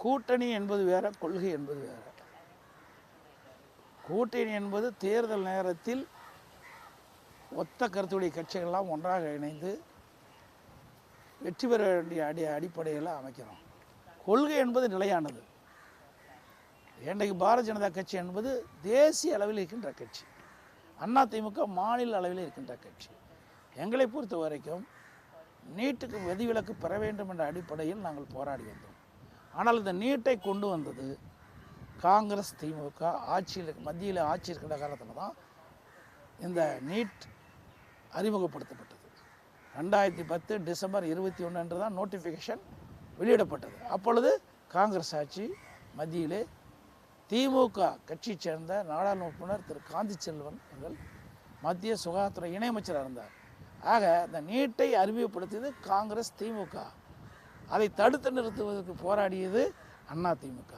கூட்டணி என்பது வேற, கொள்கை என்பது வேற. கூட்டணி என்பது தேர்தல் நேரத்தில் ஒத்த கருத்துடைய கட்சிகள்லாம் ஒன்றாக இணைந்து வெற்றி பெற வேண்டிய அடிப்படையில் அமைக்கிறோம். கொள்கை என்பது நிலையானது. இன்றைக்கு பாரதிய ஜனதா கட்சி என்பது தேசிய அளவில் இருக்கின்ற கட்சி, அதிமுக மாநில அளவில் இருக்கின்ற கட்சி. எங்களை பொறுத்த வரைக்கும் நீட்டுக்கு விதிவிலக்கு பெற வேண்டும் என்ற அடிப்படையில் நாங்கள் போராடி வந்தோம். ஆனால் இந்த நீட்டை கொண்டு வந்தது காங்கிரஸ் திமுக ஆட்சியில், மத்தியில் ஆட்சி இருக்கின்ற காலத்தில் தான் இந்த நீட் அறிமுகப்படுத்தப்பட்டது. 2010 டிசம்பர் 21 அன்று தான் நோட்டிஃபிகேஷன் வெளியிடப்பட்டது. அப்பொழுது காங்கிரஸ் ஆட்சி மத்தியிலே திமுக கட்சியை சேர்ந்த நாடாளுமன்ற உறுப்பினர் திரு காந்தி செல்வன் அவர்கள் மத்திய சுகாதாரத்துறை இணையமைச்சராக இருந்தார். ஆக இந்த நீட்டை அறிமுகப்படுத்தியது காங்கிரஸ் திமுக, அதை தடுத்து நிறுத்துவதற்கு போராடியது அதிமுக.